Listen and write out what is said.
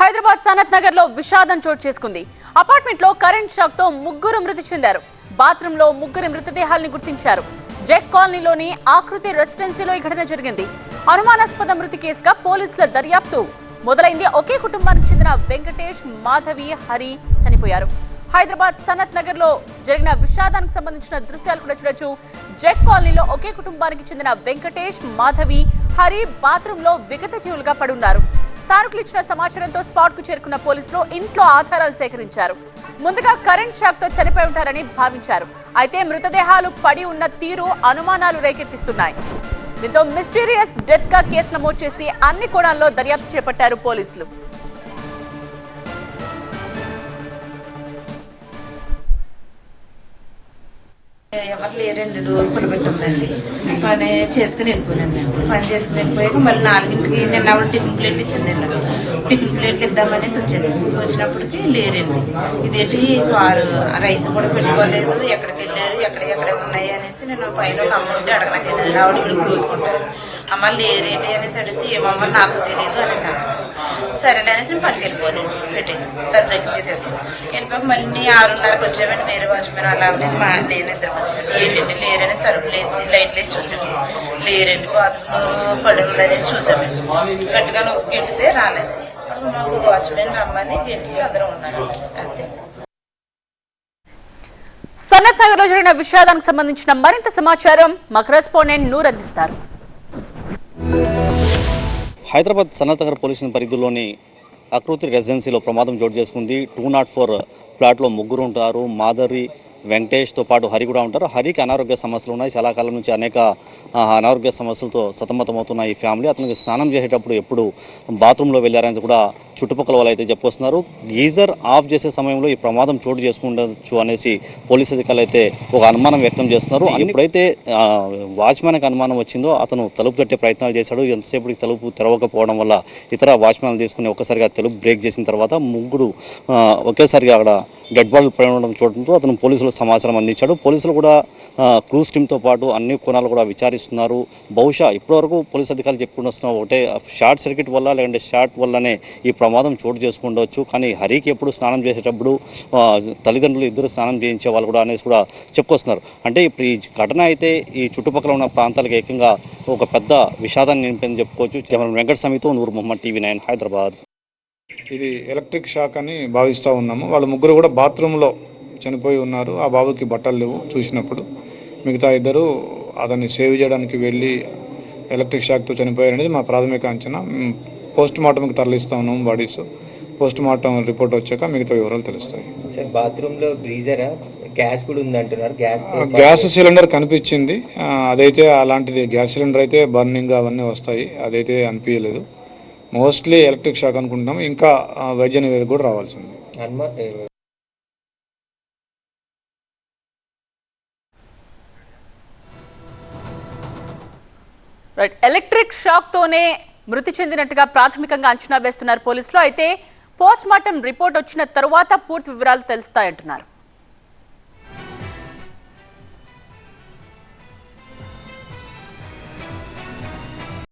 హైదరాబాద్ సనత్ నగర్ లో విషాదం చోటు చేసుకుంది. అపార్ట్మెంట్ లో కరెంట్ షాక్ తో ముగ్గురు మృతి చెందారు. బాత్రూమ్ లో ముగ్గురు మృతదేహాలను గుర్తించారు. జెక్ కాలనీలోని ఆకృతి రెసిడెన్సీలో ఈ ఘటన జరిగింది. అనుమానాస్పద మృతి కేసుగా పోలీసుల దర్యాప్తు మొదలైంది. ఒకే కుటుంబానికి చెందిన వెంకటేష్, మాధవి, హరి చనిపోయారు. హైదరాబాద్ సనత్ నగర్ లో జరిగిన విషాదానికి సంబంధించిన దృశ్యాలు కూడా చూడొచ్చు. జెక్ కాలనీలో ఒకే కుటుంబానికి చెందిన వెంకటేష్, మాధవి, హరి బాత్రూమ్ లో విగత జీవులుగా పడున్నారు. స్థానికులు ఇచ్చిన సమాచారంతో స్పాట్ కు చేరుకున్న పోలీసులు ఇంట్లో ఆధారాలు సేకరించారు. ముందుగా కరెంట్ షాక్ తో చనిపోయి ఉంటారని భావించారు. అయితే మృతదేహాలు పడి ఉన్న తీరు అనుమానాలు రేకెత్తిస్తున్నాయి. దీంతో మిస్టీరియస్ డెత్ గా కేసు నమోదు చేసి అన్ని కోణాల్లో దర్యాప్తు చేపట్టారు పోలీసులు. ఎవరు లేరండి. డోర్ పులబెట్టుందండి. పని చేసుకుని వెళ్ళిపోయాను. పని చేసుకుని వెళ్ళిపోయాక మళ్ళీ 4ంటికి నిన్న ఆవిడ టిఫిన్ ప్లేట్ ఇచ్చింది. టిఫిన్ ప్లేట్లు ఇద్దామనేసి వచ్చాను. వచ్చినప్పటికి లేరండి. ఇదేంటి వారు రైస్ కూడా పెట్టుకోలేదు, ఎక్కడికి వెళ్ళారు, ఎక్కడ ఉన్నాయి అనేసి నేను పైన ఒక అమ్మ ఉంటే అడగడానికి వెళ్ళాను. ఆవిడ ఇక్కడ చూసుకుంటారు. అమ్మ లేరేంటి అనేసి అడిగితే ఏమమ్మ నాకు తెలియదు అనేసి అన్నారు. సరేలే అనేసి నేను పనికి వెళ్ళిపోయాను. పెట్టేసి తను ఎక్కిపేసి వెళ్ళిపోయాక మళ్ళీ 6:30కి వచ్చామండి. వేరే వాచ్మెన్ అలా నేను ఇద్దరికి వచ్చాను. ఏంటండి లేరని సరుకులు వేసి లైట్లు వేసి చూసాను. లేరండి. బాత్రూమ్ పడి ఉందనేసి చూసామండి. గట్టిగా నొక్కి గెంటితే రాలేదు. మాకు వాచ్మెన్ రమ్మని గెంటికి అందరూ ఉన్నారు. అంతే. సనత్ నగర్ లో జరిగిన విషాదానికి సంబంధించిన మరింత సమాచారం మా కరెస్పాండెంట్ నూర్ అందిస్తారు. హైదరాబాద్ సనత్ నగర్ పోలీసు పరిధిలోని ఆకృతి రెసిడెన్సీలో ప్రమాదం చోటు చేసుకుంది. 204 ఫ్లాట్లో ముగ్గురు ఉంటారు. మాధవి, వెంకటేష్తో పాటు హరి కూడా ఉంటారు. హరికి అనారోగ్య సమస్యలు ఉన్నాయి. చాలా కాలం నుంచి అనేక అనారోగ్య సమస్యలతో సతమతమవుతున్న ఈ ఫ్యామిలీ అతనికి స్నానం చేసేటప్పుడు ఎప్పుడు బాత్రూంలో వెళ్ళారని కూడా చుట్టుపక్కల వాళ్ళు అయితే చెప్పుకొస్తున్నారు. గీజర్ ఆఫ్ చేసే సమయంలో ఈ ప్రమాదం చోటు చేసుకుండొచ్చు అనేసి పోలీసు అధికారులు అయితే ఒక అనుమానం వ్యక్తం చేస్తున్నారు. ఎప్పుడైతే వాచ్మెన్కి అనుమానం వచ్చిందో అతను తలుపు తట్టే ప్రయత్నాలు చేశాడు. ఎంతసేపటికి తలుపు తెరవకపోవడం వల్ల ఇతర వాచ్మెన్లు తీసుకుని ఒక్కసారిగా తలుపు బ్రేక్ చేసిన తర్వాత ముగ్గురు ఒకేసారిగా అక్కడ డెడ్ బాడీలు పడి ఉండడం చూడటంతో అతను పోలీసులకు సమాచారం అందించాడు. పోలీసులు కూడా క్రూజ్ టీంతో పాటు అన్ని కోణాలు కూడా విచారిస్తున్నారు. బహుశా ఇప్పటివరకు పోలీసు అధికారులు చెప్పుకుంటూ వస్తున్నారు ఒకటే, షార్ట్ సర్క్యూట్ వల్ల లేదంటే షార్ట్ వల్లనే ఈ ప్రమాదం చోటు చేసుకుండవచ్చు. కానీ హరికి ఎప్పుడు స్నానం చేసేటప్పుడు తల్లిదండ్రులు ఇద్దరు స్నానం చేయించే వాళ్ళు కూడా అనేసి కూడా చెప్పుకొస్తున్నారు. అంటే ఇప్పుడు ఈ ఘటన అయితే ఈ చుట్టుపక్కల ఉన్న ప్రాంతాలకు ఏకంగా ఒక పెద్ద విషాదాన్ని నింపిందని చెప్పుకోవచ్చు. కెమెరా వెంకట సమీతో నూర్ మొహమ్మద్, TV9 హైదరాబాద్. ఇది ఎలక్ట్రిక్ షాక్ అని భావిస్తూ ఉన్నాము. వాళ్ళ ముగ్గురు కూడా బాత్రూంలో చనిపోయి ఉన్నారు. ఆ బాబుకి బట్టలు లేవు చూసినప్పుడు. మిగతా ఇద్దరు అతన్ని సేవ్ చేయడానికి వెళ్ళి ఎలక్ట్రిక్ షాక్తో చనిపోయారనేది మా ప్రాథమిక అంచనా. పోస్ట్ మార్టంకి తరలిస్తూ ఉన్నాము బాడీస్. పోస్ట్ మార్టం రిపోర్ట్ వచ్చాక మిగతా వివరాలు తెలుస్తాయి. సార్ బాత్రూంలో గ్రీజరా గ్యాస్ కూడా ఉందంటున్నారు. గ్యాస్ సిలిండర్ కనిపించింది. అదైతే అలాంటిది గ్యాస్ సిలిండర్ అయితే బర్నింగ్ అవన్నీ వస్తాయి. అదైతే అనిపించలేదు. మోస్ట్లీ ఎలక్ట్రిక్ షాక్ అనుకుంటున్నాం. ఇంకా వైద్య నివేదిక కూడా రావాల్సింది. ఎలక్ట్రిక్ షాక్ తోనే మృతి చెందినట్టుగా ప్రాథమికంగా అంచనా వేస్తున్నారు పోలీసులు. అయితే పోస్ట్ మార్టం రిపోర్ట్ వచ్చిన తరువాత పూర్తి వివరాలు తెలుస్తాయంటున్నారు.